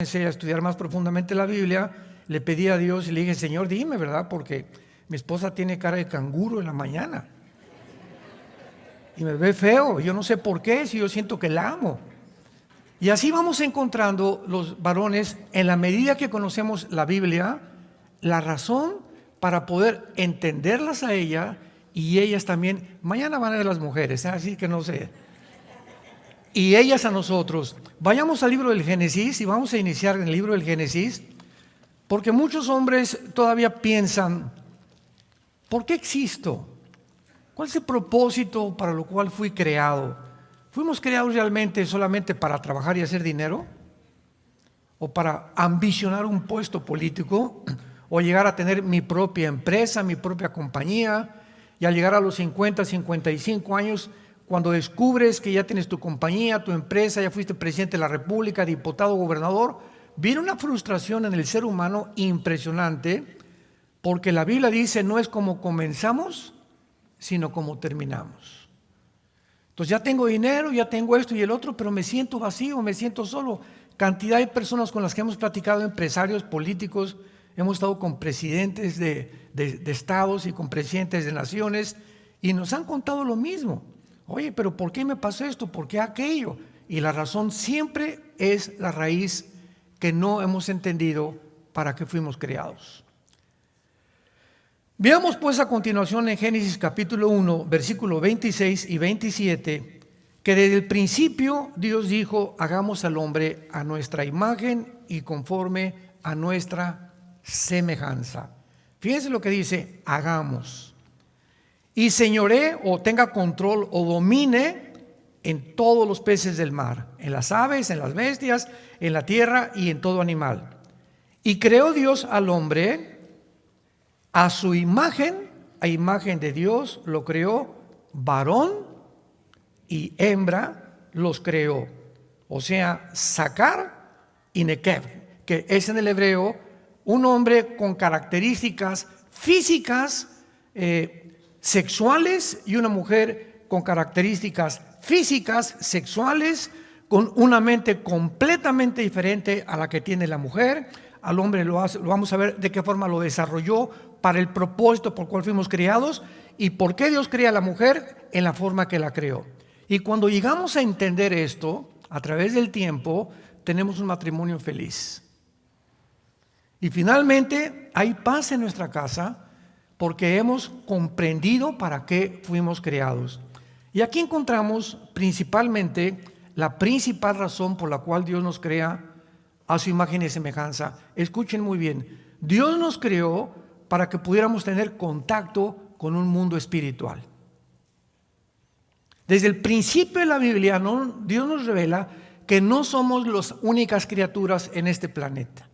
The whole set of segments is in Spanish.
Comencé a estudiar más profundamente la Biblia, le pedí a Dios y le dije, Señor, dime, ¿verdad? Porque mi esposa tiene cara de canguro en la mañana y me ve feo, yo no sé por qué, si yo siento que la amo. Y así vamos encontrando los varones, en la medida que conocemos la Biblia, la razón para poder entenderlas a ella y ellas también. Mañana van a ver las mujeres, así que no sé. Y ellas a nosotros. Vayamos al libro del Génesis y vamos a iniciar en el libro del Génesis, porque muchos hombres todavía piensan, ¿por qué existo? ¿Cuál es el propósito para lo cual fui creado? ¿Fuimos creados realmente solamente para trabajar y hacer dinero? ¿O para ambicionar un puesto político? ¿O llegar a tener mi propia empresa, mi propia compañía? Y al llegar a los 50, 55 años, cuando descubres que ya tienes tu compañía, tu empresa, ya fuiste presidente de la República, diputado, gobernador, viene una frustración en el ser humano impresionante, porque la Biblia dice, no es como comenzamos, sino como terminamos. Entonces ya tengo dinero, ya tengo esto y el otro, pero me siento vacío, me siento solo. Cantidad de personas con las que hemos platicado, empresarios, políticos, hemos estado con presidentes de estados y con presidentes de naciones y nos han contado lo mismo. Oye, pero ¿por qué me pasó esto? ¿Por qué aquello? Y la razón siempre es la raíz que no hemos entendido para qué fuimos creados. Veamos pues a continuación en Génesis capítulo 1, versículos 26 y 27, que desde el principio Dios dijo, hagamos al hombre a nuestra imagen y conforme a nuestra semejanza. Fíjense lo que dice, hagamos. Y señoree o tenga control o domine en todos los peces del mar, en las aves, en las bestias, en la tierra y en todo animal. Y creó Dios al hombre a su imagen, a imagen de Dios lo creó, varón y hembra los creó. O sea, Sacar y Nekev, que es en el hebreo un hombre con características físicas, sexuales y una mujer con características físicas, sexuales, con una mente completamente diferente a la que tiene la mujer. Al hombre lo vamos a ver de qué forma lo desarrolló para el propósito por el cual fuimos creados y por qué Dios crea a la mujer en la forma que la creó. Y cuando llegamos a entender esto, a través del tiempo, tenemos un matrimonio feliz. Y finalmente hay paz en nuestra casa, porque hemos comprendido para qué fuimos creados. Y aquí encontramos principalmente la principal razón por la cual Dios nos crea a su imagen y semejanza. Escuchen muy bien, Dios nos creó para que pudiéramos tener contacto con un mundo espiritual. Desde el principio de la Biblia, Dios nos revela que no somos las únicas criaturas en este planeta,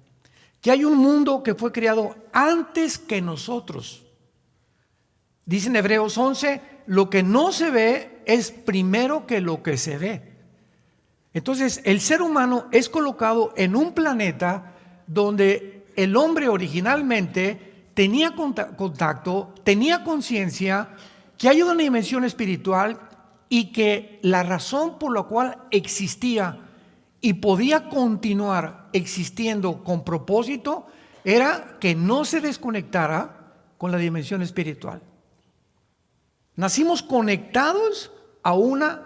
que hay un mundo que fue creado antes que nosotros. Dice en Hebreos 11, lo que no se ve es primero que lo que se ve. Entonces, el ser humano es colocado en un planeta donde el hombre originalmente tenía contacto, tenía conciencia, que hay una dimensión espiritual y que la razón por la cual existía y podía continuar existiendo con propósito era que no se desconectara con la dimensión espiritual. Nacimos conectados a una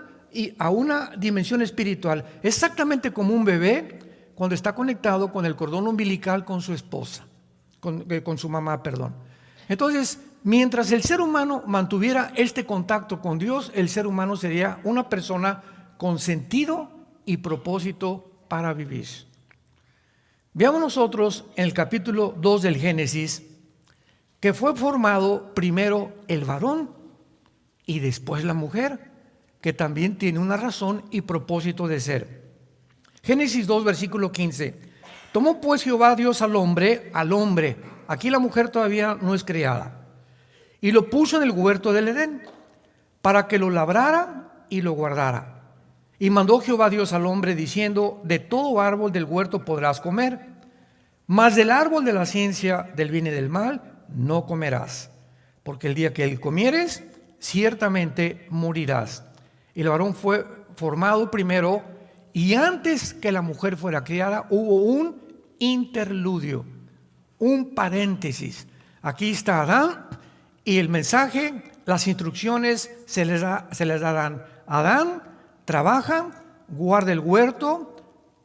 dimensión espiritual, exactamente como un bebé cuando está conectado con el cordón umbilical con su esposa, con su mamá, perdón. Entonces, mientras el ser humano mantuviera este contacto con Dios, el ser humano sería una persona con sentido y propósito para vivir. Veamos nosotros en el capítulo 2 del Génesis que fue formado primero el varón y después la mujer, que también tiene una razón y propósito de ser. Génesis 2, versículo 15. Tomó pues Jehová Dios al hombre, aquí la mujer todavía no es creada, y lo puso en el huerto del Edén, para que lo labrara y lo guardara. Y mandó Jehová Dios al hombre diciendo, de todo árbol del huerto podrás comer, mas del árbol de la ciencia del bien y del mal no comerás, porque el día que él comieres, ciertamente morirás. Y el varón fue formado primero Y antes que la mujer fuera creada, hubo un interludio, un paréntesis. Aquí está Adán y el mensaje, las instrucciones se les darán. Adán, trabaja, guarda el huerto,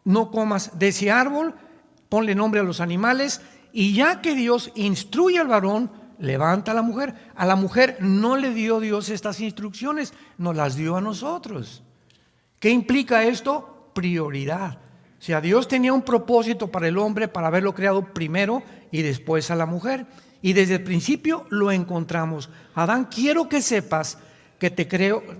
no comas de ese árbol, ponle nombre a los animales, y ya que Dios instruye al varón, levanta a la mujer. A la mujer no le dio Dios estas instrucciones, nos las dio a nosotros. ¿Qué implica esto? Prioridad. O sea, Dios tenía un propósito para el hombre, para haberlo creado primero y después a la mujer. Y desde el principio lo encontramos. Adán, quiero que sepas que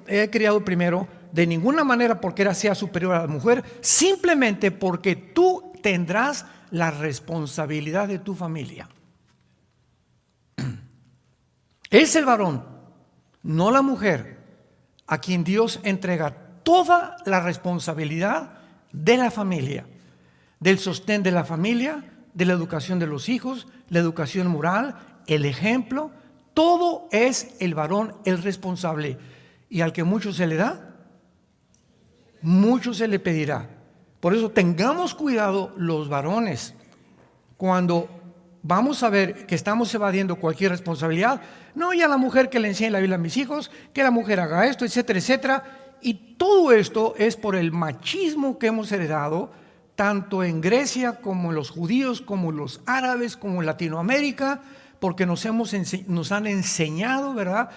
he creado primero, de ninguna manera porque sea superior a la mujer, simplemente porque tú tendrás la responsabilidad de tu familia. Es el varón, no la mujer, a quien Dios entrega toda la responsabilidad de la familia, del sostén de la familia, de la educación de los hijos, la educación moral, el ejemplo. Todo es el varón el responsable. Y al que mucho se le da, mucho se le pedirá. Por eso tengamos cuidado los varones cuando vamos a ver que estamos evadiendo cualquier responsabilidad. No, y a la mujer que le enseñe la Biblia a mis hijos, que la mujer haga esto, etcétera, etcétera. Y todo esto es por el machismo que hemos heredado, tanto en Grecia como en los judíos, como en los árabes, como en Latinoamérica, porque nos han enseñado, ¿verdad?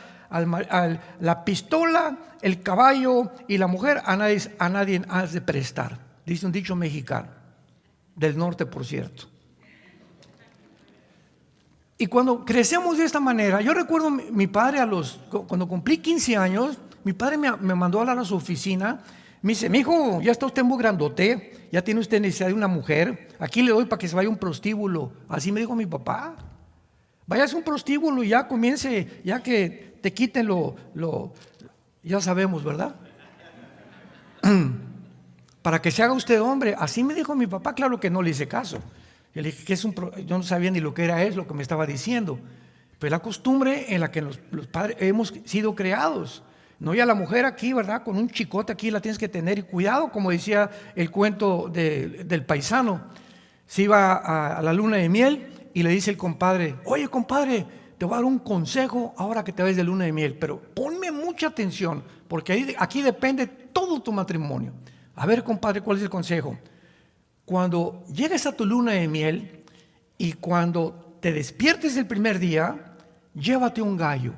La pistola, el caballo y la mujer a nadie has de prestar. Dice un dicho mexicano, del norte por cierto. Y cuando crecemos de esta manera, yo recuerdo mi padre cuando cumplí 15 años, mi padre me mandó a hablar a su oficina. Me dice, mijo, ya está usted muy grandote, ya tiene usted necesidad de una mujer, aquí le doy para que se vaya a un prostíbulo. Así me dijo mi papá. Váyase a un prostíbulo y ya comience, ya que te quiten ya sabemos, ¿verdad? Para que se haga usted hombre. Así me dijo mi papá. Claro que no le hice caso. Yo le dije que yo no sabía ni lo que era lo que me estaba diciendo. Pero la costumbre en la que los padres hemos sido creados. No, y a la mujer aquí, ¿verdad? Con un chicote aquí la tienes que tener, y cuidado, como decía el cuento del paisano. Se iba a la luna de miel y le dice el compadre, oye compadre, te voy a dar un consejo ahora que te ves de luna de miel, pero ponme mucha atención, porque aquí depende todo tu matrimonio. A ver compadre, ¿cuál es el consejo? Cuando llegues a tu luna de miel y cuando te despiertes el primer día, llévate un gallo.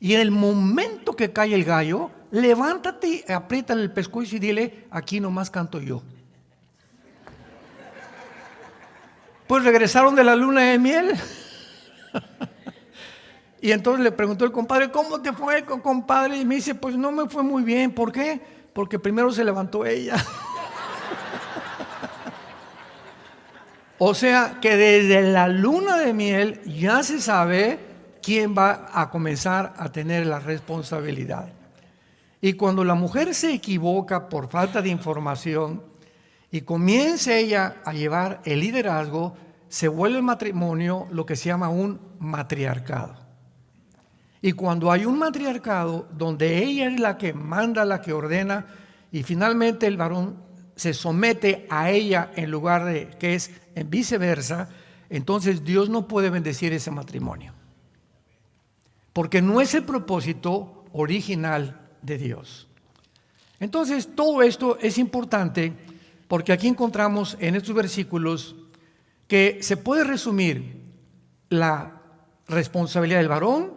Y en el momento que cae el gallo, levántate, apriétale el pescuezo y dile, aquí nomás canto yo. Pues regresaron de la luna de miel. Y entonces le preguntó el compadre, ¿cómo te fue, compadre? Y me dice, pues no me fue muy bien. ¿Por qué? Porque primero se levantó ella. O sea que desde la luna de miel ya se sabe quién va a comenzar a tener la responsabilidad. Y cuando la mujer se equivoca por falta de información y comienza ella a llevar el liderazgo, se vuelve el matrimonio lo que se llama un matriarcado. Y cuando hay un matriarcado donde ella es la que manda, la que ordena, y finalmente el varón se somete a ella en lugar de que es en viceversa, entonces Dios no puede bendecir ese matrimonio. Porque no es el propósito original de Dios. Entonces todo esto es importante porque aquí encontramos en estos versículos que se puede resumir la responsabilidad del varón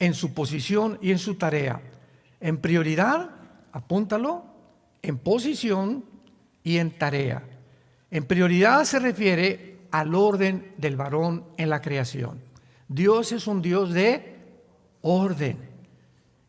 en su posición y en su tarea. En prioridad, apúntalo, en posición y en tarea. En prioridad se refiere al orden del varón en la creación. Dios es un Dios de orden.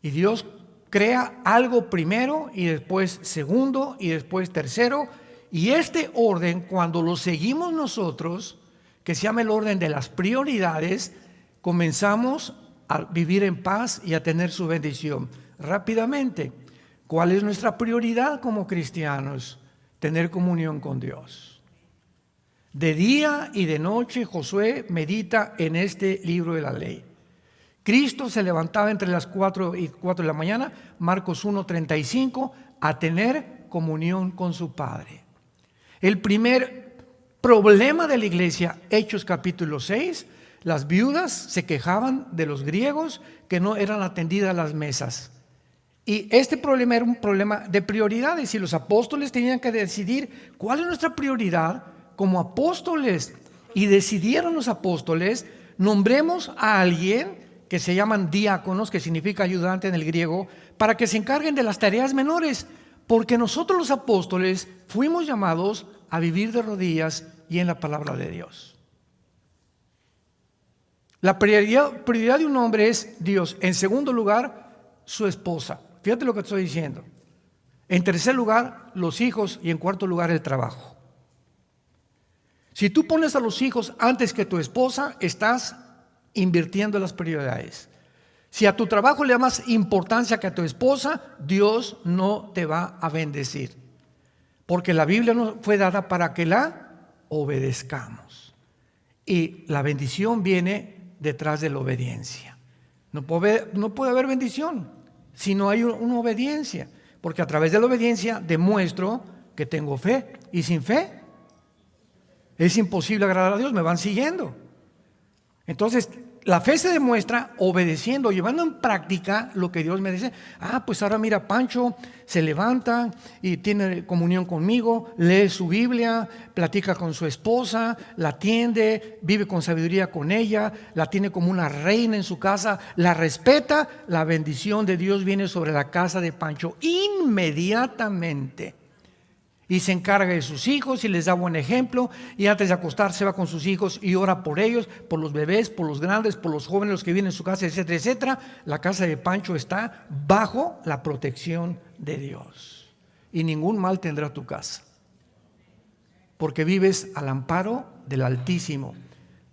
Y Dios crea algo primero y después segundo y después tercero. Y este orden, cuando lo seguimos nosotros, que se llama el orden de las prioridades, comenzamos a vivir en paz y a tener su bendición. Rápidamente, ¿cuál es nuestra prioridad como cristianos? Tener comunión con Dios. De día y de noche Josué medita en este libro de la ley. Cristo se levantaba entre las 4 y 4 de la mañana, Marcos 1:35, a tener comunión con su Padre. El primer problema de la iglesia, Hechos capítulo 6, las viudas se quejaban de los griegos que no eran atendidas a las mesas. Y este problema era un problema de prioridades y los apóstoles tenían que decidir cuál es nuestra prioridad como apóstoles. Y decidieron los apóstoles, nombremos a alguien que se llaman diáconos, que significa ayudante en el griego, para que se encarguen de las tareas menores, porque nosotros los apóstoles fuimos llamados a vivir de rodillas y en la palabra de Dios. La prioridad de un hombre es Dios. En segundo lugar, su esposa. Fíjate lo que estoy diciendo. En tercer lugar, los hijos, y en cuarto lugar, el trabajo. Si tú pones a los hijos antes que tu esposa, estás invirtiendo las prioridades. Si a tu trabajo le da más importancia que a tu esposa, Dios no te va a bendecir. Porque la Biblia nos fue dada para que la obedezcamos. Y la bendición viene detrás de la obediencia. No puede haber bendición si no hay una obediencia. Porque a través de la obediencia demuestro que tengo fe. Y sin fe es imposible agradar a Dios. Me van siguiendo. Entonces, la fe se demuestra obedeciendo, llevando en práctica lo que Dios me dice. Pues ahora mira, Pancho se levanta y tiene comunión conmigo, lee su Biblia, platica con su esposa, la atiende, vive con sabiduría con ella, la tiene como una reina en su casa, la respeta. La bendición de Dios viene sobre la casa de Pancho inmediatamente. Y se encarga de sus hijos y les da buen ejemplo, y antes de acostarse va con sus hijos y ora por ellos, por los bebés, por los grandes, por los jóvenes, los que viven en su casa, etcétera, etcétera. La casa de Pancho está bajo la protección de Dios y ningún mal tendrá tu casa, porque vives al amparo del Altísimo.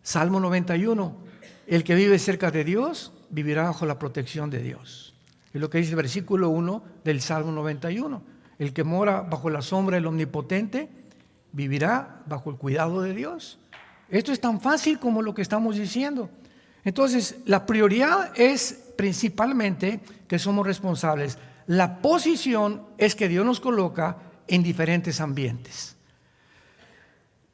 Salmo 91, el que vive cerca de Dios vivirá bajo la protección de Dios. Es lo que dice el versículo 1 del Salmo 91. El que mora bajo la sombra del Omnipotente vivirá bajo el cuidado de Dios. Esto es tan fácil como lo que estamos diciendo. Entonces, la prioridad es principalmente que somos responsables. La posición es que Dios nos coloca en diferentes ambientes.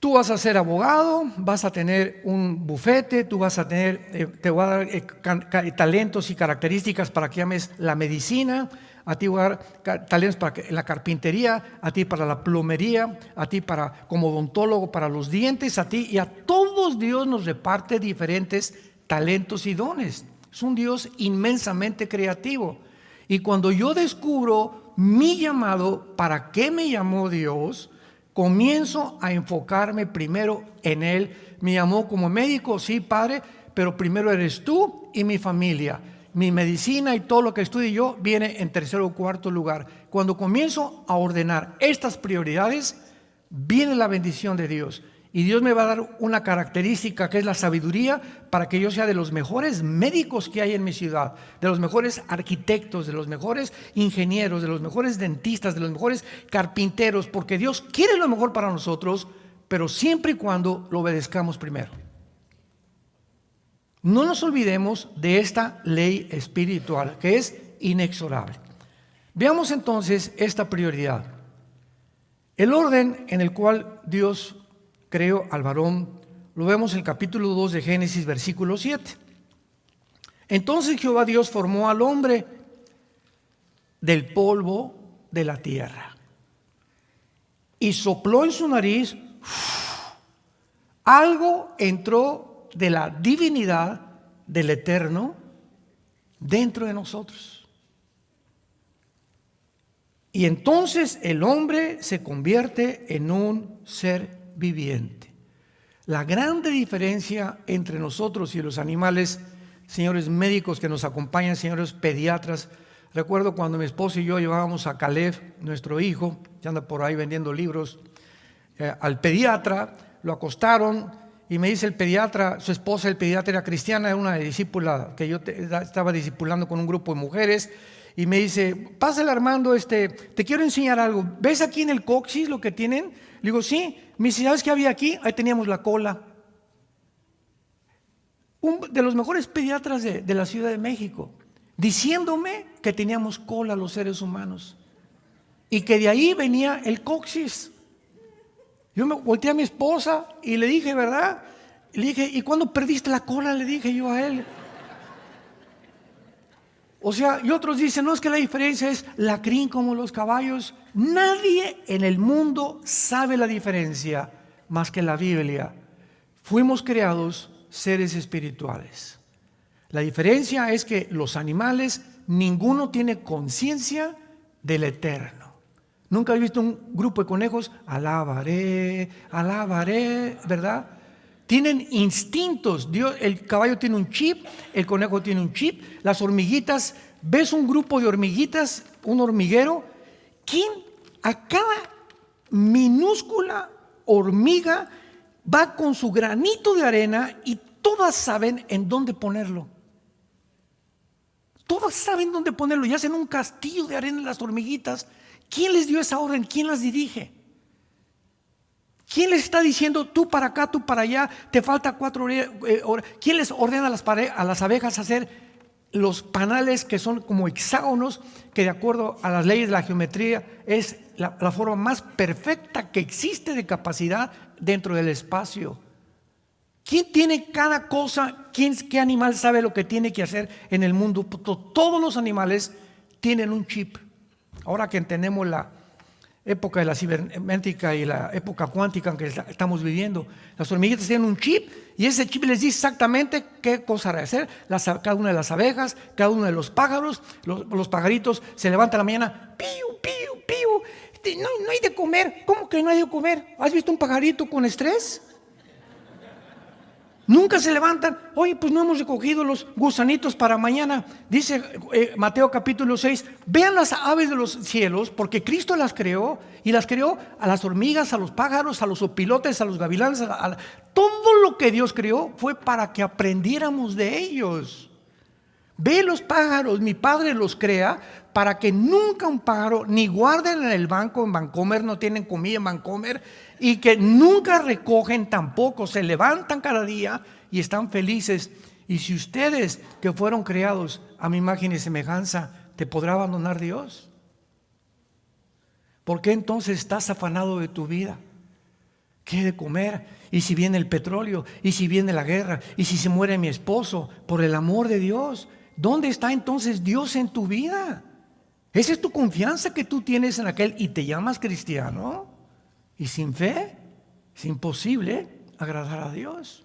Tú vas a ser abogado, vas a tener un bufete, tú vas a tener, te voy a dar talentos y características para que ames la medicina, a ti voy a dar talentos para la carpintería, a ti para la plomería, a ti para como odontólogo para los dientes, a ti y a todos Dios nos reparte diferentes talentos y dones. Es un Dios inmensamente creativo. Y cuando yo descubro mi llamado, ¿para qué me llamó Dios?, comienzo a enfocarme primero en Él. Me llamó como médico, sí, Padre, pero primero eres tú y mi familia. Mi medicina y todo lo que estudie yo viene en tercer o cuarto lugar. Cuando comienzo a ordenar estas prioridades, viene la bendición de Dios. Y Dios me va a dar una característica que es la sabiduría para que yo sea de los mejores médicos que hay en mi ciudad, de los mejores arquitectos, de los mejores ingenieros, de los mejores dentistas, de los mejores carpinteros, porque Dios quiere lo mejor para nosotros, pero siempre y cuando lo obedezcamos primero. No nos olvidemos de esta ley espiritual que es inexorable. Veamos entonces esta prioridad. El orden en el cual Dios creó al varón lo vemos en el capítulo 2 de Génesis, versículo 7. Entonces Jehová Dios formó al hombre del polvo de la tierra y sopló en su nariz. Algo entró de la divinidad del Eterno dentro de nosotros. Y entonces el hombre se convierte en un ser viviente. La grande diferencia entre nosotros y los animales, señores médicos que nos acompañan, señores pediatras. Recuerdo cuando mi esposo y yo llevábamos a Caleb, nuestro hijo, que anda por ahí vendiendo libros, al pediatra, lo acostaron y me dice el pediatra, su esposa, el pediatra era cristiana, era una discípula que yo estaba discipulando con un grupo de mujeres, y me dice, pásale Armando, te quiero enseñar algo. ¿Ves aquí en el coxis lo que tienen? Le digo, sí. Me dice, ¿sabes qué había aquí? Ahí teníamos la cola. Un de los mejores pediatras de la Ciudad de México, diciéndome que teníamos cola los seres humanos. y que de ahí venía el coxis. Yo me volteé a mi esposa y le dije, ¿verdad? Le dije, ¿y cuándo perdiste la cola? Le dije yo a él. O sea, y otros dicen, no, es que la diferencia es la crin como los caballos. Nadie en el mundo sabe la diferencia más que la Biblia. Fuimos creados seres espirituales. La diferencia es que los animales, ninguno tiene conciencia del eterno. ¿Nunca has visto un grupo de conejos? Alabaré, alabaré, ¿verdad? Tienen instintos. Dios, el caballo tiene un chip, el conejo tiene un chip, las hormiguitas, ves un grupo de hormiguitas, un hormiguero, ¿quién a cada minúscula hormiga va con su granito de arena y todas saben en dónde ponerlo? Todas saben dónde ponerlo y hacen un castillo de arena en las hormiguitas. ¿Quién les dio esa orden? ¿Quién las dirige? ¿Quién les está diciendo tú para acá, tú para allá? Te falta 4 horas. ¿Quién les ordena a las abejas hacer los panales que son como hexágonos, que de acuerdo a las leyes de la geometría es la forma más perfecta que existe de capacidad dentro del espacio? ¿Quién tiene cada cosa? ¿Qué animal sabe lo que tiene que hacer en el mundo? Todos los animales tienen un chip. Ahora que entendemos la época de la cibernética y la época cuántica en que estamos viviendo, las hormiguitas tienen un chip y ese chip les dice exactamente qué cosa hacer. Cada una de las abejas, cada uno de los pájaros, los pajaritos se levantan a la mañana, piu, piu, piu, no hay de comer. ¿Cómo que no hay de comer? ¿Has visto un pajarito con estrés? Nunca se levantan. Oye, pues no hemos recogido los gusanitos para mañana. Dice Mateo capítulo 6, vean las aves de los cielos, porque Cristo las creó, y las creó a las hormigas, a los pájaros, a los opilotes, a los gavilanes. Todo lo que Dios creó fue para que aprendiéramos de ellos. Ve los pájaros, mi Padre los crea para que nunca un pájaro ni guarden en el banco en Vancomer, no tienen comida en Vancomer, y que nunca recogen tampoco, se levantan cada día y están felices. Y si ustedes que fueron creados a mi imagen y semejanza, ¿te podrá abandonar Dios? ¿Por qué entonces estás afanado de tu vida? ¿Qué de comer? ¿Y si viene el petróleo? ¿Y si viene la guerra? ¿Y si se muere mi esposo? Por el amor de Dios, ¿dónde está entonces Dios en tu vida? Esa es tu confianza que tú tienes en aquel y te llamas cristiano. Y sin fe es imposible agradar a Dios.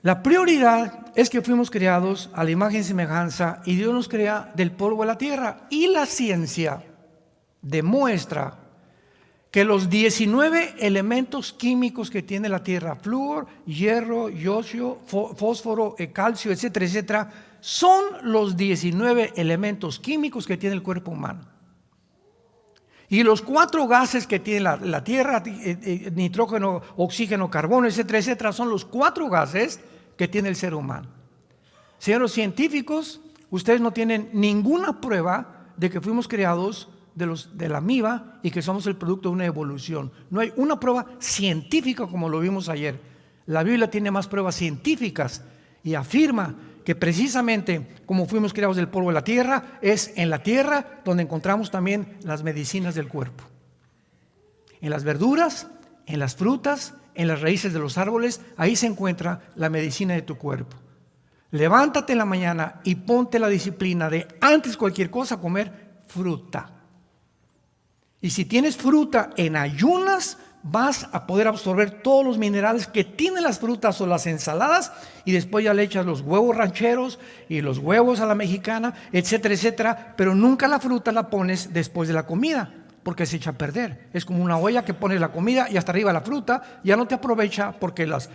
La prioridad es que fuimos creados a la imagen y semejanza y Dios nos crea del polvo de la tierra. Y la ciencia demuestra que los 19 elementos químicos que tiene la tierra, flúor, hierro, yodio, fósforo, calcio, etcétera, etcétera, son los 19 elementos químicos que tiene el cuerpo humano. Y los 4 gases que tiene la tierra, nitrógeno, oxígeno, carbono, etcétera, etcétera, son los 4 gases que tiene el ser humano. Señores científicos, ustedes no tienen ninguna prueba de que fuimos creados de la amiba y que somos el producto de una evolución. No hay una prueba científica como lo vimos ayer. La Biblia tiene más pruebas científicas y afirma que precisamente como fuimos creados del polvo de la tierra, es en la tierra donde encontramos también las medicinas del cuerpo. En las verduras, en las frutas, en las raíces de los árboles, ahí se encuentra la medicina de tu cuerpo. Levántate en la mañana y ponte la disciplina de antes cualquier cosa comer fruta. Y si tienes fruta en ayunas, vas a poder absorber todos los minerales que tienen las frutas o las ensaladas, y después ya le echas los huevos rancheros y los huevos a la mexicana, etcétera, etcétera, pero nunca la fruta la pones después de la comida, porque se echa a perder. Es como una olla que pones la comida y hasta arriba la fruta, ya no te aprovecha porque las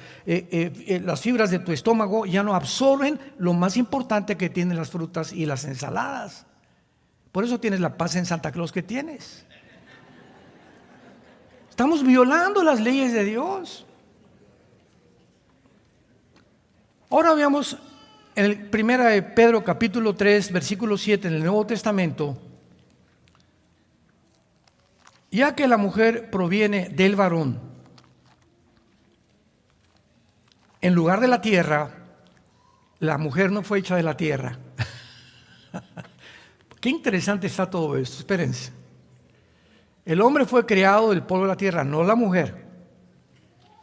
fibras de tu estómago ya no absorben lo más importante que tienen las frutas y las ensaladas. Por eso tienes la paz en Santa Claus que tienes. Estamos violando las leyes de Dios. Ahora veamos en el 1 de Pedro capítulo 3 versículo 7 en el Nuevo Testamento. Ya que la mujer proviene del varón, en lugar de la tierra, la mujer no fue hecha de la tierra. Qué interesante está todo esto. Espérense. El hombre fue creado del polvo de la tierra, no la mujer.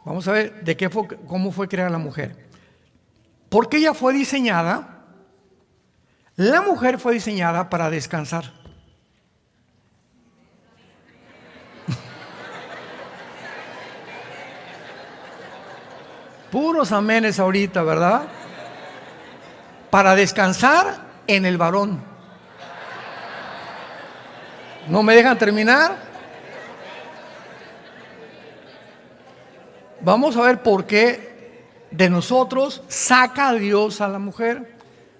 Vamos a ver cómo fue creada la mujer. Porque ella fue diseñada, la mujer fue diseñada para descansar. Puros amenes ahorita, ¿verdad? Para descansar en el varón. ¿No me dejan terminar? Vamos a ver por qué de nosotros saca a Dios a la mujer.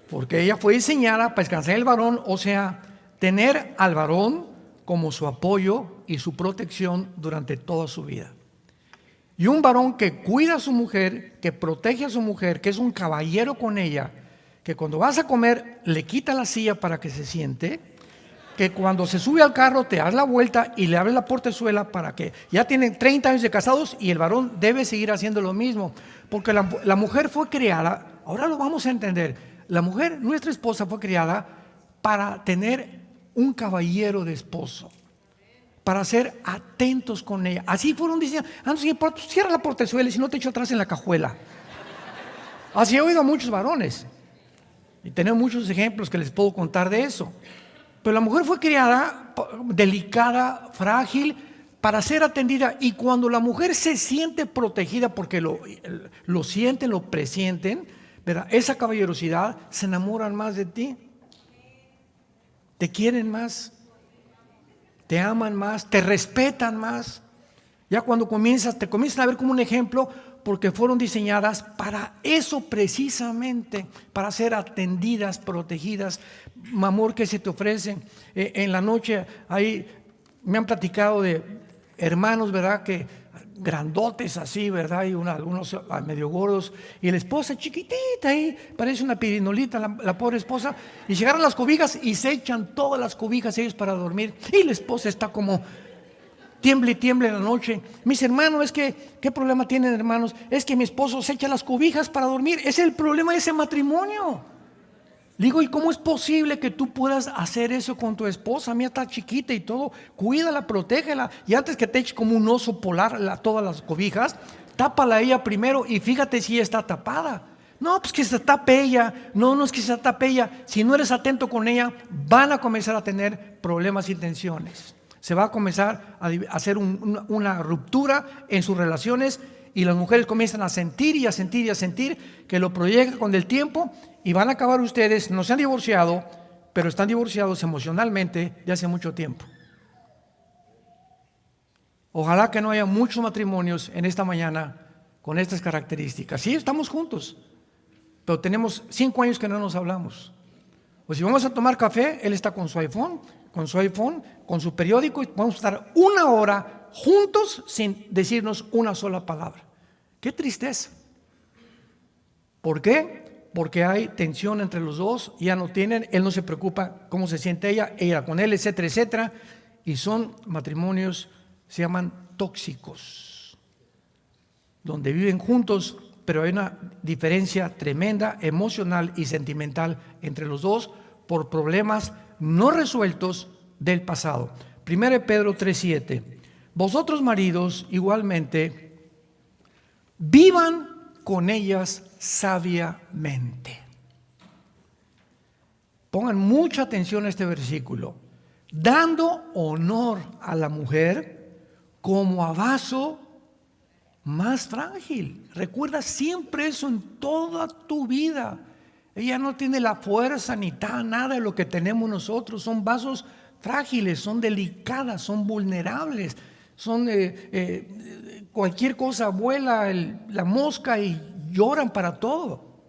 Porque ella fue diseñada para descansar en el varón, o sea, tener al varón como su apoyo y su protección durante toda su vida. Y un varón que cuida a su mujer, que protege a su mujer, que es un caballero con ella, que cuando vas a comer le quita la silla para que se siente, que cuando se sube al carro te das la vuelta y le abres la portezuela para que ya tienen 30 años de casados y el varón debe seguir haciendo lo mismo. Porque la mujer fue creada, ahora lo vamos a entender, la mujer, nuestra esposa, fue creada para tener un caballero de esposo, para ser atentos con ella. Así fueron diciendo, cierra la portezuela y si no te echo atrás en la cajuela. Así he oído a muchos varones y tenemos muchos ejemplos que les puedo contar de eso. Pero la mujer fue creada delicada, frágil, para ser atendida. Y cuando la mujer se siente protegida, porque lo sienten, lo presienten, ¿verdad? Esa caballerosidad, se enamoran más de ti, te quieren más, te aman más, te respetan más. Ya cuando te comienzan a ver como un ejemplo, porque fueron diseñadas para eso precisamente, para ser atendidas, protegidas. Amor que se te ofrecen. En la noche ahí me han platicado de hermanos, ¿verdad? Que grandotes así, ¿verdad? Y algunos medio gordos, y la esposa chiquitita ahí, parece una pirinolita la pobre esposa, y llegaron las cobijas y se echan todas las cobijas ellos para dormir, y la esposa está como tiemble y tiemble en la noche. Mis hermanos, ¿qué problema tienen, hermanos? Es que mi esposo se echa las cobijas para dormir. Es el problema de ese matrimonio. Digo, ¿y cómo es posible que tú puedas hacer eso con tu esposa? Mía está chiquita y todo, cuídala, protégela, y antes que te eche como un oso polar todas las cobijas, tápala ella primero y fíjate si ella está tapada. No, pues que se tape ella. No es que se tape ella. Si no eres atento con ella, van a comenzar a tener problemas y tensiones. Se va a comenzar a hacer una ruptura en sus relaciones, y las mujeres comienzan a sentir y a sentir y a sentir que lo proyectan con el tiempo, y van a acabar ustedes, no se han divorciado, pero están divorciados emocionalmente de hace mucho tiempo. Ojalá que no haya muchos matrimonios en esta mañana con estas características. Sí, estamos juntos, pero tenemos 5 años que no nos hablamos. O si vamos a tomar café, él está con su iPhone, con su periódico, y vamos a estar 1 hora juntos sin decirnos una sola palabra. ¡Qué tristeza! ¿Por qué? Porque hay tensión entre los dos, ya no tienen, él no se preocupa cómo se siente ella con él, etcétera, etcétera, y son matrimonios, se llaman tóxicos, donde viven juntos, pero hay una diferencia tremenda emocional y sentimental entre los dos por problemas no resueltos del pasado. 1 Pedro 3:7. Vosotros, maridos, igualmente, vivan con ellas sabiamente. Pongan mucha atención a este versículo. Dando honor a la mujer como a vaso más frágil. Recuerda siempre eso en toda tu vida. Ella no tiene la fuerza ni nada de lo que tenemos nosotros. Son vasos frágiles, son delicadas, son vulnerables. Son cualquier cosa vuela la mosca y lloran para todo.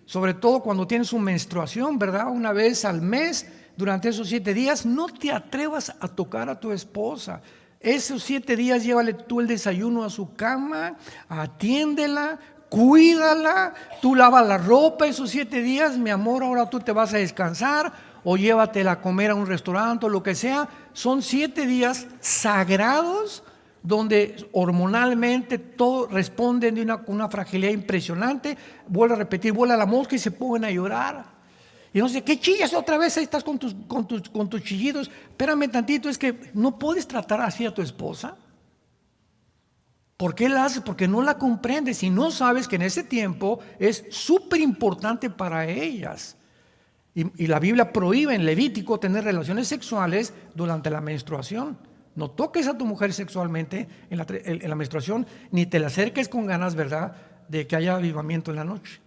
Sobre todo cuando tienes su menstruación, ¿verdad? Una vez al mes, durante esos 7 días, no te atrevas a tocar a tu esposa. Esos 7 días llévale tú el desayuno a su cama, atiéndela, cuídala, tú lavas la ropa esos 7 días, mi amor, ahora tú te vas a descansar, o llévatela a comer a un restaurante o lo que sea. Son 7 días sagrados donde hormonalmente todo responde de una fragilidad impresionante. Vuelvo a repetir, vuela la mosca y se ponen a llorar. Y no sé, ¿qué chillas otra vez? Ahí estás con tus chillidos. Espérame tantito, es que no puedes tratar así a tu esposa. ¿Por qué la haces? Porque no la comprendes y no sabes que en ese tiempo es súper importante para ellas. Y la Biblia prohíbe en Levítico tener relaciones sexuales durante la menstruación. No toques a tu mujer sexualmente en la menstruación, ni te la acerques con ganas, ¿verdad?, de que haya avivamiento en la noche.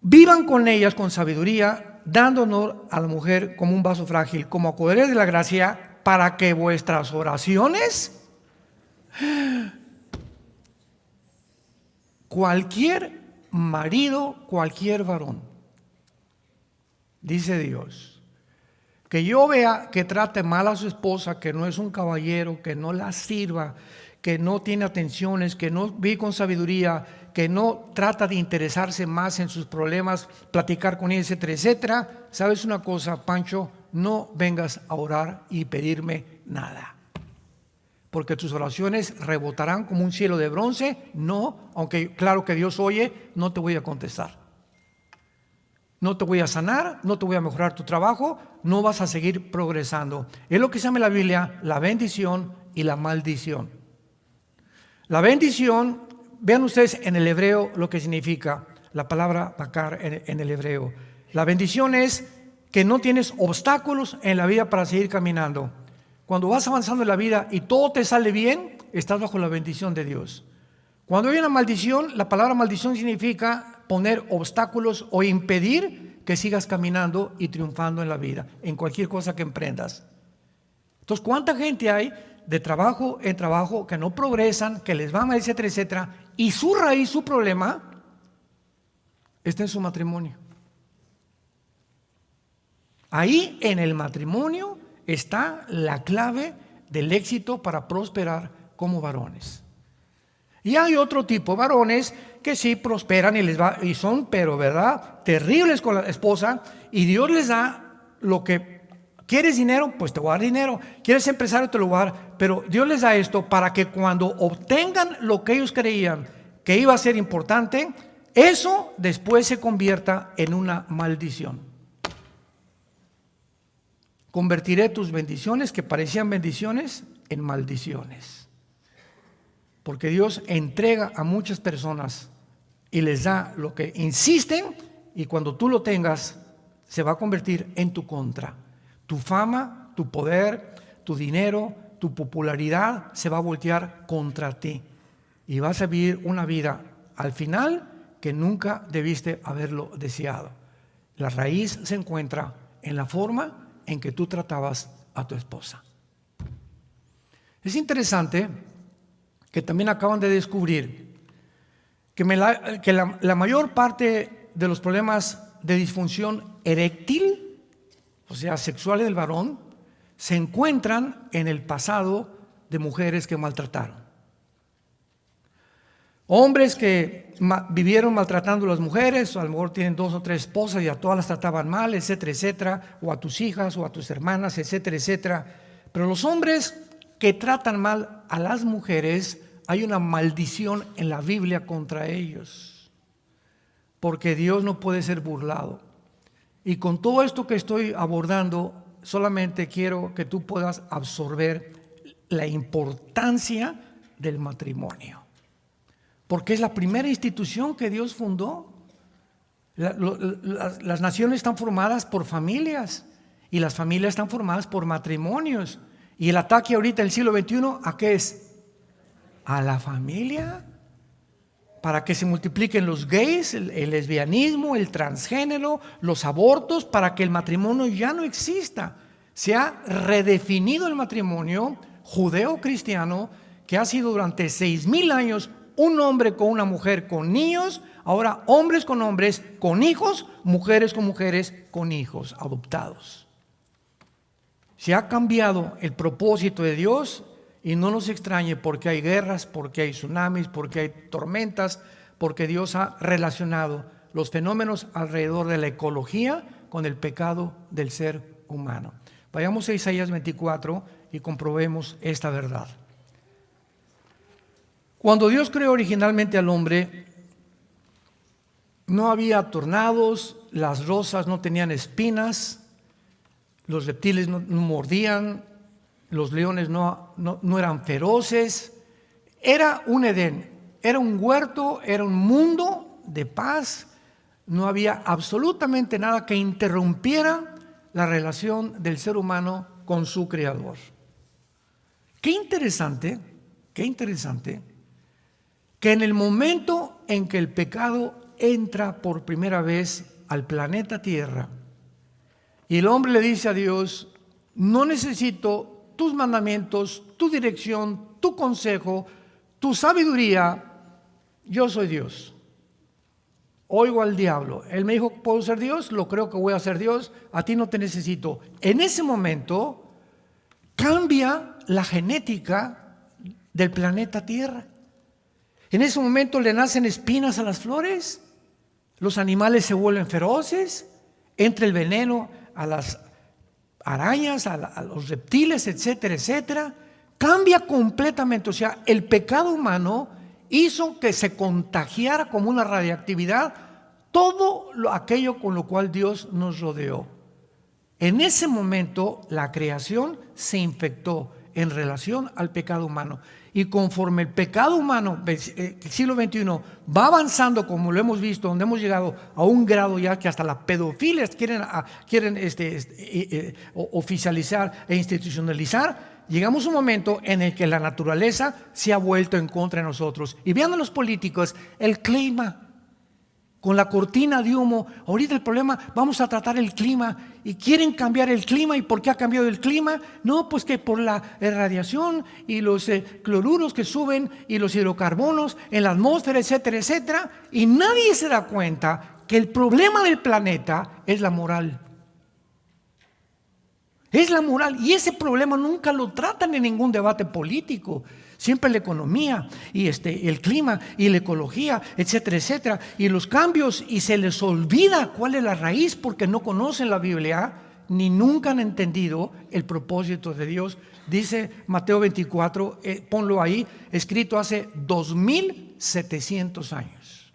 Vivan con ellas con sabiduría, dando honor a la mujer como un vaso frágil, como acogedores de la gracia, para que vuestras oraciones, cualquier marido, cualquier varón, dice Dios, que yo vea que trate mal a su esposa, que no es un caballero, que no la sirva, que no tiene atenciones, que no vive con sabiduría, que no trata de interesarse más en sus problemas, platicar con ella, etcétera, etcétera. ¿Sabes una cosa, Pancho? No vengas a orar y pedirme nada, porque tus oraciones rebotarán como un cielo de bronce. No, aunque claro que Dios oye, no te voy a contestar. No te voy a sanar, no te voy a mejorar tu trabajo, no vas a seguir progresando. Es lo que se llama en la Biblia la bendición y la maldición. La bendición, vean ustedes en el hebreo lo que significa la palabra bakar en el hebreo. La bendición es que no tienes obstáculos en la vida para seguir caminando. Cuando vas avanzando en la vida y todo te sale bien, estás bajo la bendición de Dios. Cuando hay una maldición, la palabra maldición significa poner obstáculos o impedir que sigas caminando y triunfando en la vida, en cualquier cosa que emprendas. Entonces, ¿cuánta gente hay de trabajo en trabajo que no progresan, que les va mal, etcétera, etcétera? Y su raíz, su problema, está en su matrimonio. Ahí en el matrimonio está la clave del éxito para prosperar como varones. Y hay otro tipo de varones que sí prosperan y les va, y son, pero verdad, terribles con la esposa, y Dios les da lo que quieres. Dinero, pues te voy a dar dinero. Quieres empresario, te lo voy a dar. Pero Dios les da esto para que cuando obtengan lo que ellos creían que iba a ser importante, eso después se convierta en una maldición. Convertiré tus bendiciones que parecían bendiciones en maldiciones. Porque Dios entrega a muchas personas y les da lo que insisten, y cuando tú lo tengas se va a convertir en tu contra. Tu fama, tu poder, tu dinero, tu popularidad se va a voltear contra ti y vas a vivir una vida al final que nunca debiste haberlo deseado. La raíz se encuentra en la forma en que tú tratabas a tu esposa. Es interesante que también acaban de descubrir que la mayor parte de los problemas de disfunción eréctil, o sea, sexuales del varón, se encuentran en el pasado de mujeres que maltrataron. Hombres que vivieron maltratando a las mujeres, o a lo mejor tienen 2 o 3 esposas y a todas las trataban mal, etcétera, etcétera, o a tus hijas o a tus hermanas, etcétera, etcétera. Pero los hombres que tratan mal a las mujeres, hay una maldición en la Biblia contra ellos, porque Dios no puede ser burlado. Y con todo esto que estoy abordando, solamente quiero que tú puedas absorber la importancia del matrimonio, porque es la primera institución que Dios fundó. Las naciones están formadas por familias y las familias están formadas por matrimonios. Y el ataque ahorita del siglo XXI, ¿a qué es? A la familia, para que se multipliquen los gays, el lesbianismo, el transgénero, los abortos, para que el matrimonio ya no exista. Se ha redefinido el matrimonio judeo-cristiano, que ha sido durante 6,000 años un hombre con una mujer con niños, ahora hombres con hijos, mujeres con mujeres con hijos adoptados. Se ha cambiado el propósito de Dios. Y no nos extrañe, porque hay guerras, porque hay tsunamis, porque hay tormentas, porque Dios ha relacionado los fenómenos alrededor de la ecología con el pecado del ser humano. Vayamos a Isaías 24 y comprobemos esta verdad. Cuando Dios creó originalmente al hombre, no había tornados, las rosas no tenían espinas, los reptiles no mordían, los leones no eran feroces. Era un Edén, era un huerto, era un mundo de paz. No había absolutamente nada que interrumpiera la relación del ser humano con su Creador. Qué interesante que en el momento en que el pecado entra por primera vez al planeta Tierra y el hombre le dice a Dios: no necesito tus mandamientos, tu dirección, tu consejo, tu sabiduría, yo soy Dios. Oigo al diablo, él me dijo: ¿puedo ser Dios? Lo creo que voy a ser Dios, a ti no te necesito. En ese momento cambia la genética del planeta Tierra. En ese momento le nacen espinas a las flores, los animales se vuelven feroces, entra el veneno a las arañas, a los reptiles, etcétera, etcétera. Cambia completamente. O sea, el pecado humano hizo que se contagiara como una radiactividad todo aquello con lo cual Dios nos rodeó. En ese momento la creación se infectó en relación al pecado humano. Y conforme el pecado humano, el siglo XXI, va avanzando, como lo hemos visto, donde hemos llegado a un grado ya que hasta las pedofilias quieren oficializar e institucionalizar, llegamos a un momento en el que la naturaleza se ha vuelto en contra de nosotros. Y vean a los políticos, el clima, con la cortina de humo. Ahorita el problema, vamos a tratar el clima, y quieren cambiar el clima. ¿Y por qué ha cambiado el clima? No, pues que por la radiación y los cloruros que suben y los hidrocarbonos en la atmósfera, etcétera, etcétera. Y nadie se da cuenta que el problema del planeta es la moral. Es la moral, y ese problema nunca lo tratan en ningún debate político. Siempre la economía y el clima y la ecología, etcétera, etcétera, y los cambios, y se les olvida cuál es la raíz porque no conocen la Biblia ni nunca han entendido el propósito de Dios. Dice Mateo 24, ponlo ahí, escrito hace 2700 años.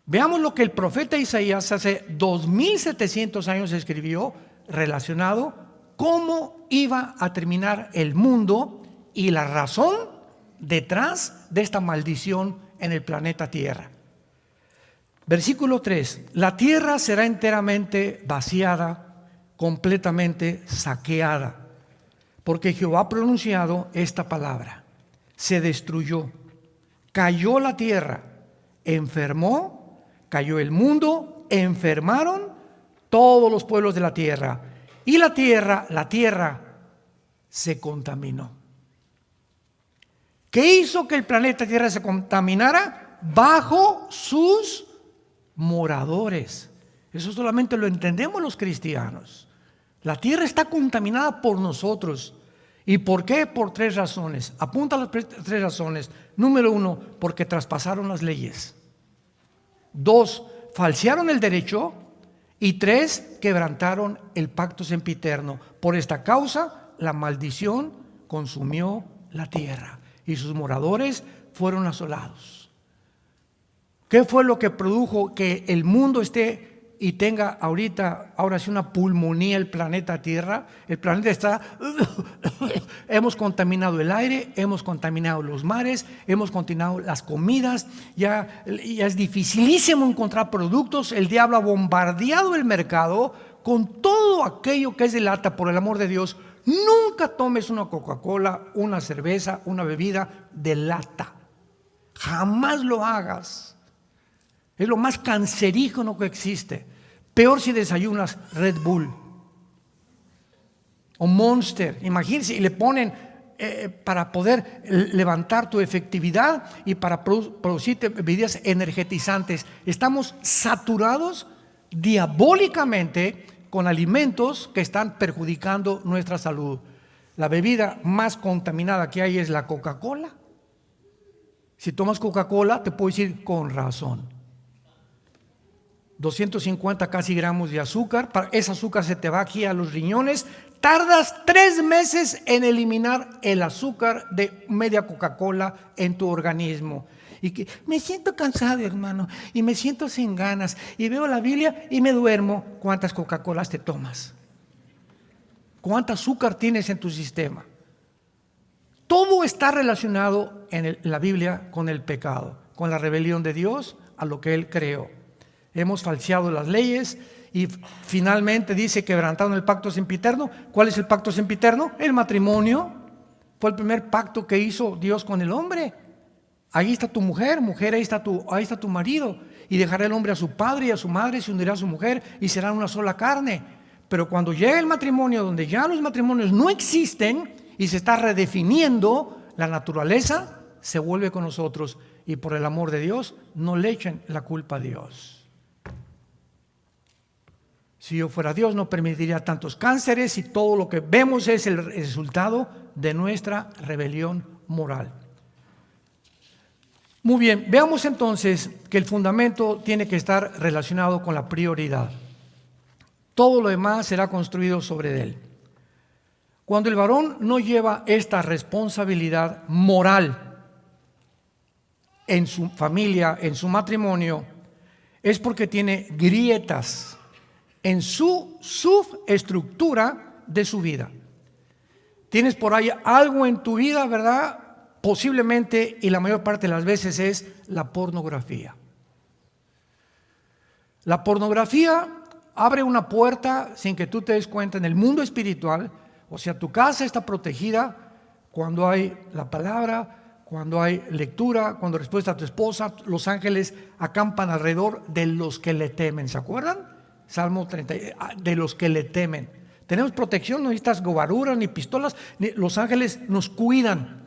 Veamos lo que el profeta Isaías hace 2700 años escribió relacionado cómo iba a terminar el mundo y la razón detrás de esta maldición en el planeta Tierra. Versículo 3: la tierra será enteramente vaciada, completamente saqueada, porque Jehová ha pronunciado esta palabra. Se destruyó, cayó la tierra, enfermó, cayó el mundo, enfermaron todos los pueblos de la tierra, y la tierra se contaminó. ¿Qué hizo que el planeta Tierra se contaminara? Bajo sus moradores. Eso solamente lo entendemos los cristianos. La tierra está contaminada por nosotros. ¿Y por qué? Por 3 razones. Apunta las 3 razones. Número 1, porque traspasaron las leyes. 2, falsearon el derecho. Y 3, quebrantaron el pacto sempiterno. Por esta causa, la maldición consumió la tierra y sus moradores fueron asolados. ¿Qué fue lo que produjo que el mundo esté y tenga ahora sí una pulmonía el planeta Tierra? El planeta está, hemos contaminado el aire, hemos contaminado los mares, hemos contaminado las comidas, ya es dificilísimo encontrar productos. El diablo ha bombardeado el mercado con todo aquello que es de lata. Por el amor de Dios, nunca tomes una Coca-Cola, una cerveza, una bebida de lata. Jamás lo hagas. Es lo más cancerígeno que existe. Peor si desayunas Red Bull o Monster. Imagínense, y le ponen para poder levantar tu efectividad y para producir bebidas energetizantes. Estamos saturados diabólicamente con alimentos que están perjudicando nuestra salud. La bebida más contaminada que hay es la Coca-Cola. Si tomas Coca-Cola, te puedo decir con razón. 250 casi gramos de azúcar. Ese azúcar se te va aquí a los riñones. Tardas 3 meses en eliminar el azúcar de media Coca-Cola en tu organismo. Y que me siento cansado, hermano, y me siento sin ganas, y veo la Biblia y me duermo. ¿Cuántas Coca-Colas te tomas? ¿Cuánto azúcar tienes en tu sistema? Todo está relacionado en la Biblia con el pecado, con la rebelión de Dios a lo que Él creó. Hemos falseado las leyes y finalmente dice quebrantaron el pacto sempiterno. ¿Cuál es el pacto sempiterno? El matrimonio. Fue el primer pacto que hizo Dios con el hombre. Ahí está tu mujer, ahí está tu marido. Y dejará el hombre a su padre y a su madre, se unirá a su mujer y serán una sola carne. Pero cuando llega el matrimonio, donde ya los matrimonios no existen y se está redefiniendo, la naturaleza se vuelve con nosotros. Y por el amor de Dios, no le echen la culpa a Dios. Si yo fuera Dios, no permitiría tantos cánceres, y todo lo que vemos es el resultado de nuestra rebelión moral. Muy bien, veamos entonces que el fundamento tiene que estar relacionado con la prioridad. Todo lo demás será construido sobre él. Cuando el varón no lleva esta responsabilidad moral en su familia, en su matrimonio, es porque tiene grietas en su subestructura de su vida. Tienes por ahí algo en tu vida, ¿verdad? Posiblemente, y la mayor parte de las veces, es la pornografía. La pornografía abre una puerta sin que tú te des cuenta en el mundo espiritual. O sea, tu casa está protegida cuando hay la palabra, cuando hay lectura, cuando respuesta a tu esposa. Los ángeles acampan alrededor de los que le temen. ¿Se acuerdan? Salmo 30, de los que le temen. Tenemos protección, no necesitas gobaruras ni pistolas. Los ángeles nos cuidan.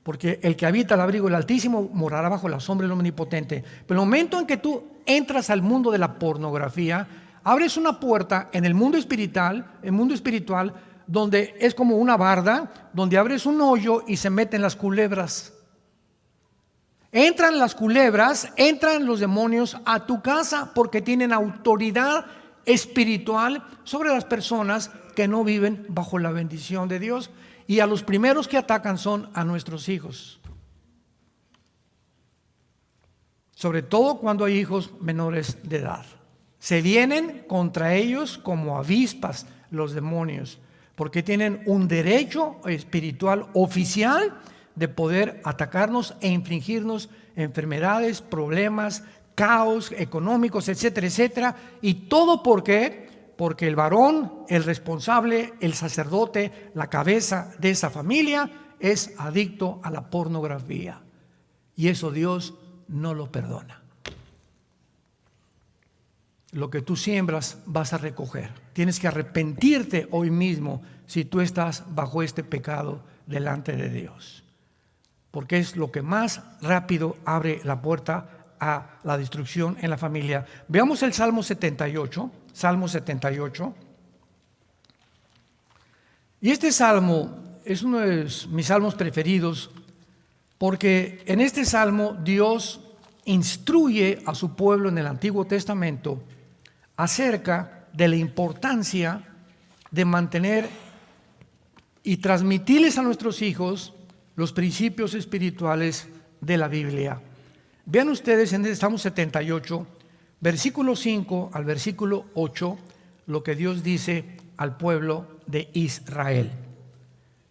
Porque el que habita al abrigo del Altísimo morará bajo la sombra del Omnipotente. Pero el momento en que tú entras al mundo de la pornografía, abres una puerta en el mundo espiritual, donde es como una barda, donde abres un hoyo y se meten las culebras. Entran las culebras, entran los demonios a tu casa porque tienen autoridad espiritual sobre las personas que no viven bajo la bendición de Dios. Y a los primeros que atacan son a nuestros hijos. Sobre todo cuando hay hijos menores de edad. Se vienen contra ellos como avispas los demonios, porque tienen un derecho espiritual oficial de poder atacarnos e infligirnos enfermedades, problemas, caos económicos, etcétera, etcétera. Y todo porque el varón, el responsable, el sacerdote, la cabeza de esa familia es adicto a la pornografía. Y eso Dios no lo perdona. Lo que tú siembras vas a recoger. Tienes que arrepentirte hoy mismo si tú estás bajo este pecado delante de Dios. Porque es lo que más rápido abre la puerta a la destrucción en la familia. Veamos el Salmo 78. Salmo 78. Y este salmo es uno de mis salmos preferidos porque en este salmo Dios instruye a su pueblo en el Antiguo Testamento acerca de la importancia de mantener y transmitirles a nuestros hijos los principios espirituales de la Biblia. Vean ustedes en el Salmo 78, versículo 5 al versículo 8, lo que Dios dice al pueblo de Israel.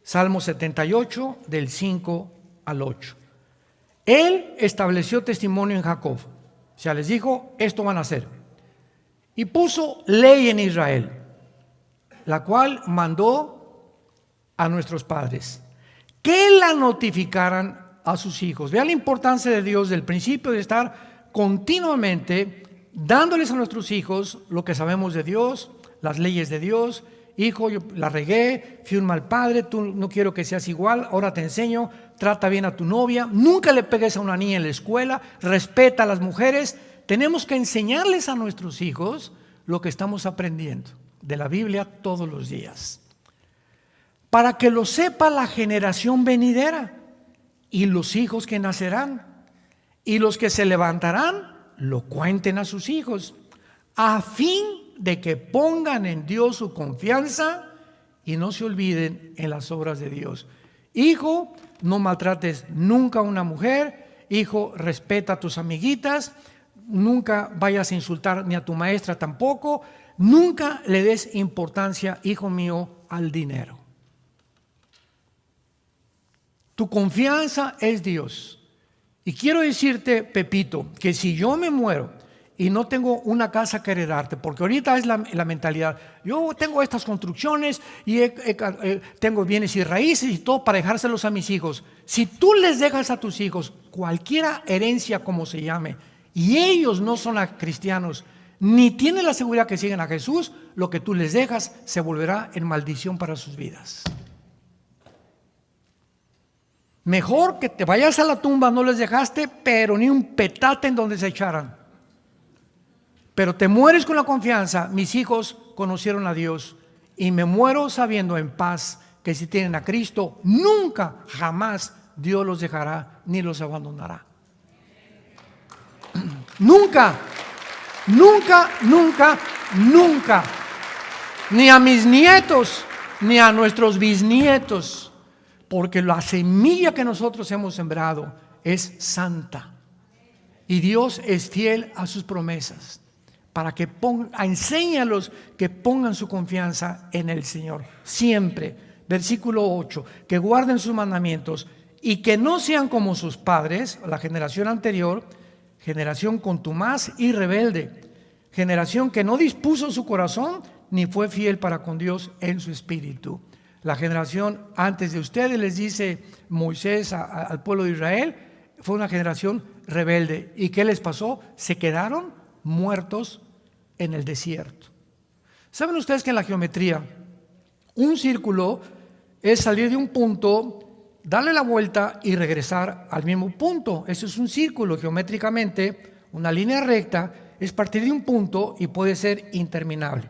Salmo 78, del 5 al 8. Él estableció testimonio en Jacob. O sea, les dijo, esto van a hacer. Y puso ley en Israel, la cual mandó a nuestros padres que la notificaran a sus hijos. Vean la importancia de Dios del principio de estar continuamente dándoles a nuestros hijos lo que sabemos de Dios, las leyes de Dios. Hijo, yo la regué, fui un mal padre, tú no quiero que seas igual, ahora te enseño, trata bien a tu novia, nunca le pegues a una niña en la escuela, respeta a las mujeres. Tenemos que enseñarles a nuestros hijos lo que estamos aprendiendo de la Biblia todos los días, para que lo sepa la generación venidera y los hijos que nacerán, y los que se levantarán lo cuenten a sus hijos, a fin de que pongan en Dios su confianza y no se olviden en las obras de Dios. Hijo, no maltrates nunca a una mujer. hijo, respeta a tus amiguitas, nunca vayas a insultar ni a tu maestra tampoco, nunca le des importancia, hijo mío, al dinero. Tu confianza es Dios. Y quiero decirte, Pepito, que si yo me muero y no tengo una casa que heredarte, porque ahorita es la mentalidad, yo tengo estas construcciones y tengo bienes y raíces y todo para dejárselos a mis hijos. Si tú les dejas a tus hijos cualquier herencia como se llame, y ellos no son cristianos, ni tienen la seguridad que siguen a Jesús, lo que tú les dejas se volverá en maldición para sus vidas. Mejor que te vayas a la tumba, no les dejaste, pero ni un petate en donde se echaran. Pero te mueres con la confianza, mis hijos conocieron a Dios y me muero sabiendo en paz que si tienen a Cristo, nunca, jamás Dios los dejará ni los abandonará. Nunca, nunca, nunca, nunca. Ni a mis nietos, ni a nuestros bisnietos. Porque la semilla que nosotros hemos sembrado es santa. Y Dios es fiel a sus promesas. Para que enséñalos que pongan su confianza en el Señor. Siempre. Versículo 8. Que guarden sus mandamientos y que no sean como sus padres, la generación anterior, generación contumaz y rebelde. Generación que no dispuso su corazón ni fue fiel para con Dios en su espíritu. La generación antes de ustedes, les dice Moisés al pueblo de Israel, fue una generación rebelde. ¿Y qué les pasó? Se quedaron muertos en el desierto. ¿Saben ustedes que en la geometría un círculo es salir de un punto, darle la vuelta y regresar al mismo punto? Eso es un círculo geométricamente, una línea recta, es partir de un punto y puede ser interminable.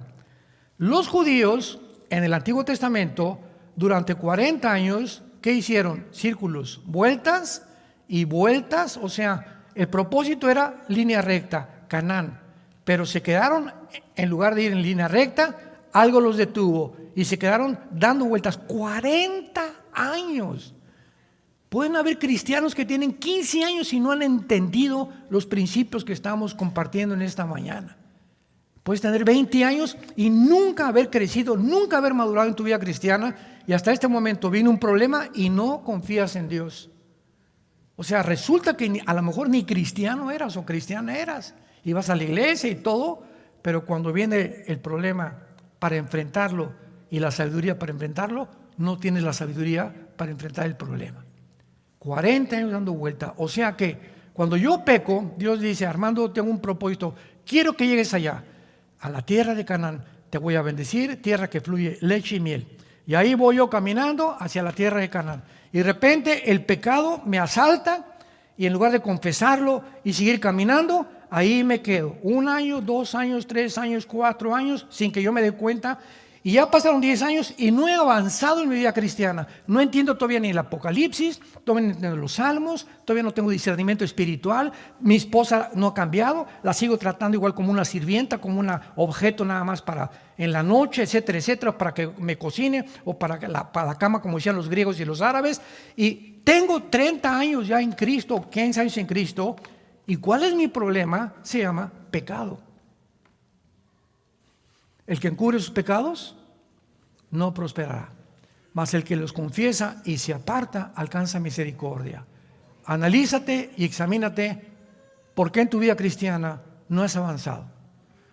Los judíos en el Antiguo Testamento, durante 40 años, ¿qué hicieron? Círculos, vueltas y vueltas, o sea, el propósito era línea recta, Canaán, pero se quedaron, en lugar de ir en línea recta, algo los detuvo y se quedaron dando vueltas 40 años. Pueden haber cristianos que tienen 15 años y no han entendido los principios que estamos compartiendo en esta mañana. Puedes tener 20 años y nunca haber crecido, nunca haber madurado en tu vida cristiana y hasta este momento vino un problema y no confías en Dios. O sea, resulta que a lo mejor ni cristiano eras o cristiana eras. Ibas a la iglesia y todo, pero cuando viene el problema para enfrentarlo y la sabiduría para enfrentarlo, no tienes la sabiduría para enfrentar el problema. 40 años dando vuelta. O sea que cuando yo peco, Dios dice, Armando, tengo un propósito, quiero que llegues allá. A la tierra de Canaán te voy a bendecir, tierra que fluye leche y miel. Y ahí voy yo caminando hacia la tierra de Canaán. Y de repente el pecado me asalta y en lugar de confesarlo y seguir caminando, ahí me quedo. 1 año, 2 años, 3 años, 4 años, sin que yo me dé cuenta. Y ya pasaron 10 años y no he avanzado en mi vida cristiana. No entiendo todavía ni el Apocalipsis, todavía no entiendo los Salmos, todavía no tengo discernimiento espiritual. Mi esposa no ha cambiado, la sigo tratando igual como una sirvienta, como un objeto nada más para en la noche, etcétera, etcétera, para que me cocine o para la cama, como decían los griegos y los árabes. Y tengo 30 años ya en Cristo, 15 años en Cristo. ¿Y cuál es mi problema? Se llama pecado. El que encubre sus pecados no prosperará, mas el que los confiesa y se aparta alcanza misericordia. Analízate y examínate por qué en tu vida cristiana no has avanzado.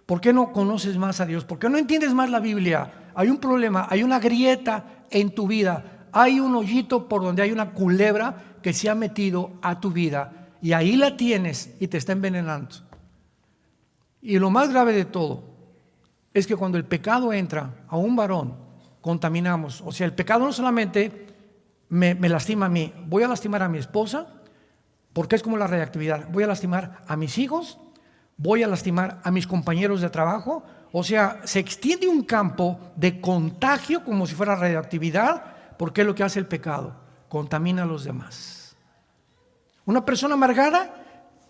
¿Por qué no conoces más a Dios? ¿Por qué no entiendes más la Biblia? Hay un problema, hay una grieta en tu vida, hay un hoyito por donde hay una culebra que se ha metido a tu vida y ahí la tienes y te está envenenando. Y lo más grave de todo es que cuando el pecado entra a un varón, contaminamos. O sea, el pecado no solamente me lastima a mí, voy a lastimar a mi esposa, porque es como la radioactividad. Voy a lastimar a mis hijos, voy a lastimar a mis compañeros de trabajo. O sea, se extiende un campo de contagio como si fuera radioactividad, porque es lo que hace el pecado, contamina a los demás. Una persona amargada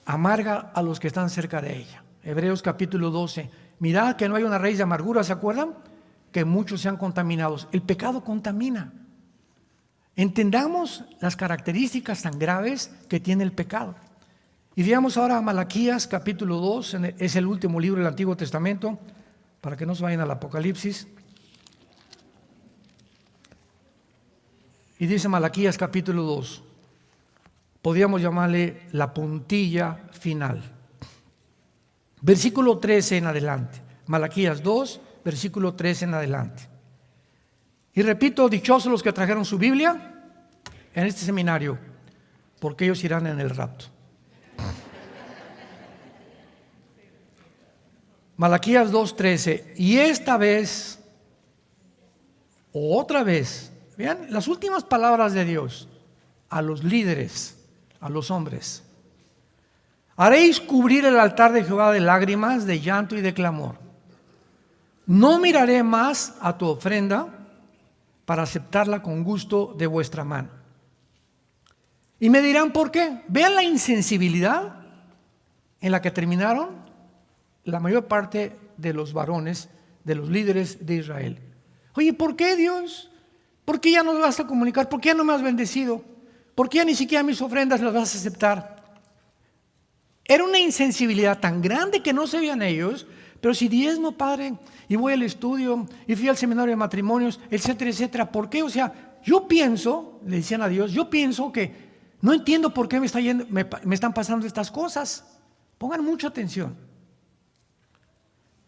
amarga a los que están cerca de ella. Hebreos capítulo 12. Mirad que no hay una raíz de amargura, ¿se acuerdan? Que muchos sean contaminados. El pecado contamina. Entendamos las características tan graves que tiene el pecado. Y veamos ahora a Malaquías capítulo 2, es el último libro del Antiguo Testamento, para que no se vayan al Apocalipsis. Y dice Malaquías capítulo 2, podríamos llamarle la puntilla final. Versículo 13 en adelante. Malaquías 2, versículo 13 en adelante. Y repito, dichosos los que trajeron su Biblia en este seminario, porque ellos irán en el rapto. Malaquías 2:13, y esta vez, o otra vez, vean las últimas palabras de Dios a los líderes, a los hombres. Haréis cubrir el altar de Jehová de lágrimas, de llanto y de clamor. No miraré más a tu ofrenda para aceptarla con gusto de vuestra mano. Y me dirán, ¿por qué? Vean la insensibilidad en la que terminaron la mayor parte de los varones, de los líderes de Israel. Oye, ¿por qué, Dios? ¿Por qué ya no me vas a comunicar? ¿Por qué ya no me has bendecido? ¿Por qué ya ni siquiera mis ofrendas las vas a aceptar? Era una insensibilidad tan grande que no se veían ellos, pero si diezmo, Padre, y voy al estudio, y fui al seminario de matrimonios, etcétera, etcétera. ¿Por qué? O sea, yo pienso, le decían a Dios, yo pienso que no entiendo por qué me están pasando estas cosas. Pongan mucha atención.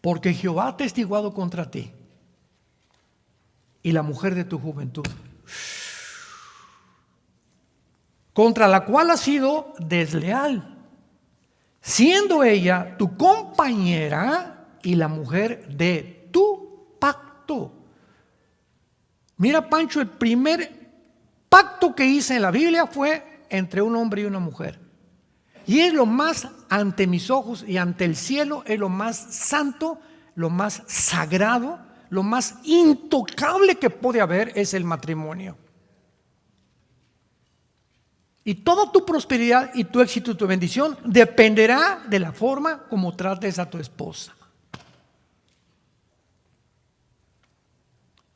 Porque Jehová ha testiguado contra ti y la mujer de tu juventud, contra la cual has sido desleal, siendo ella tu compañera y la mujer de tu pacto. Mira, Pancho, el primer pacto que hice en la Biblia fue entre un hombre y una mujer. Y es lo más, ante mis ojos y ante el cielo, es lo más santo, lo más sagrado, lo más intocable que puede haber es el matrimonio. Y toda tu prosperidad y tu éxito y tu bendición dependerá de la forma como trates a tu esposa.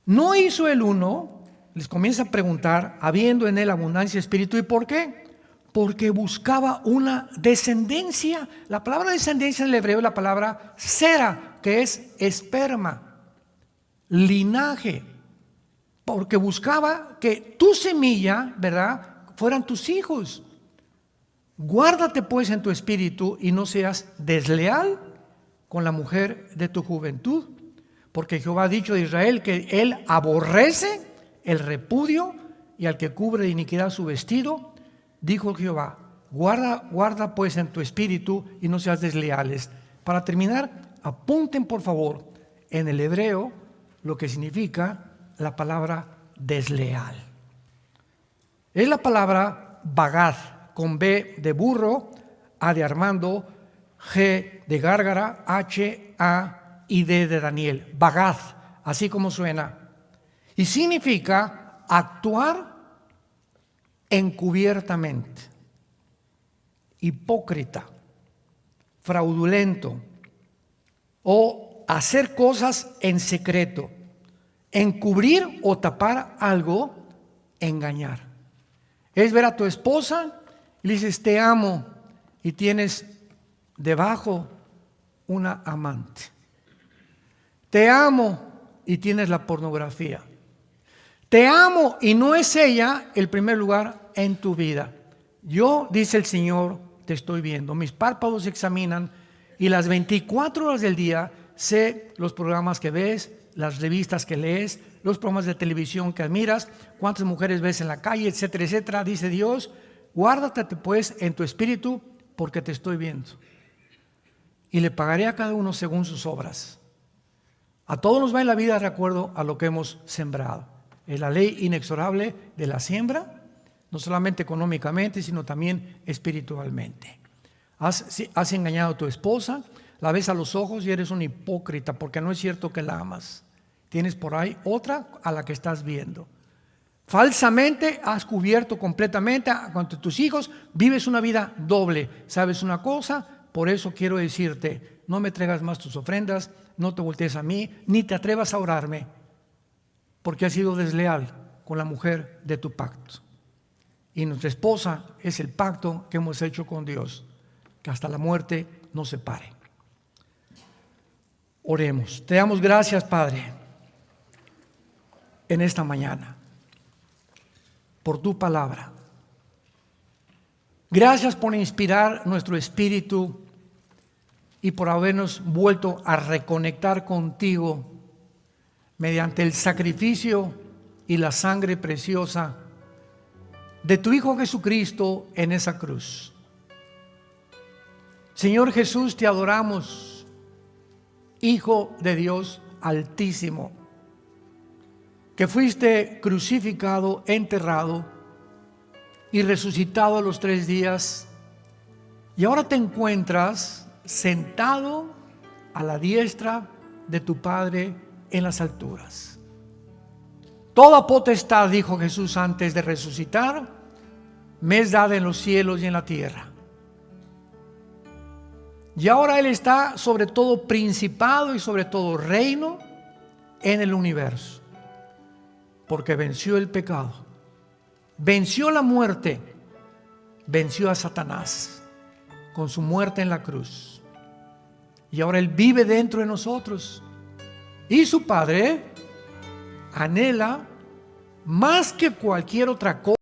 No hizo el uno, les comienza a preguntar, habiendo en él abundancia de espíritu, ¿y por qué? Porque buscaba una descendencia. La palabra descendencia en el hebreo es la palabra sera, que es esperma, linaje. Porque buscaba que tu semilla, ¿verdad?, fueran tus hijos. Guárdate pues en tu espíritu y no seas desleal con la mujer de tu juventud. Porque Jehová ha dicho de Israel que él aborrece el repudio y al que cubre de iniquidad su vestido. Dijo Jehová, guarda pues en tu espíritu y no seas desleales. Para terminar, apunten por favor en el hebreo lo que significa la palabra desleal. Es la palabra bagad, con B de burro, A de Armando, G de Gárgara, H, A y D de Daniel. Bagad, así como suena. Y significa actuar encubiertamente, hipócrita, fraudulento o hacer cosas en secreto, encubrir o tapar algo, engañar. Es ver a tu esposa y le dices te amo y tienes debajo una amante. Te amo y tienes la pornografía. Te amo y no es ella el primer lugar en tu vida. Yo, dice el Señor, te estoy viendo. Mis párpados se examinan y las 24 horas del día sé los programas que ves, las revistas que lees, los programas de televisión que admiras, cuántas mujeres ves en la calle, etcétera, etcétera. Dice Dios, guárdate pues en tu espíritu porque te estoy viendo. Y le pagaré a cada uno según sus obras. A todos nos va en la vida de acuerdo a lo que hemos sembrado. Es la ley inexorable de la siembra, no solamente económicamente, sino también espiritualmente. Has engañado a tu esposa, la ves a los ojos y eres un hipócrita, porque no es cierto que la amas. Tienes por ahí otra a la que estás viendo. Falsamente has cubierto completamente ante tus hijos, vives una vida doble. ¿Sabes una cosa? Por eso quiero decirte, no me traigas más tus ofrendas, no te voltees a mí, ni te atrevas a orarme, porque has sido desleal con la mujer de tu pacto. Y nuestra esposa es el pacto que hemos hecho con Dios. que hasta la muerte nos separe. Oremos. Te damos gracias, Padre, en esta mañana, por tu palabra. Gracias por inspirar nuestro espíritu y por habernos vuelto a reconectar contigo mediante el sacrificio y la sangre preciosa de tu Hijo Jesucristo en esa cruz. Señor Jesús, te adoramos, Hijo de Dios Altísimo, que fuiste crucificado, enterrado y resucitado a los 3 días, y ahora te encuentras sentado a la diestra de tu Padre en las alturas. Toda potestad, dijo Jesús antes de resucitar, me es dada en los cielos y en la tierra. Y ahora Él está sobre todo principado y sobre todo reino en el universo, porque venció el pecado, venció la muerte, venció a Satanás con su muerte en la cruz. Y ahora Él vive dentro de nosotros. Y su Padre anhela más que cualquier otra cosa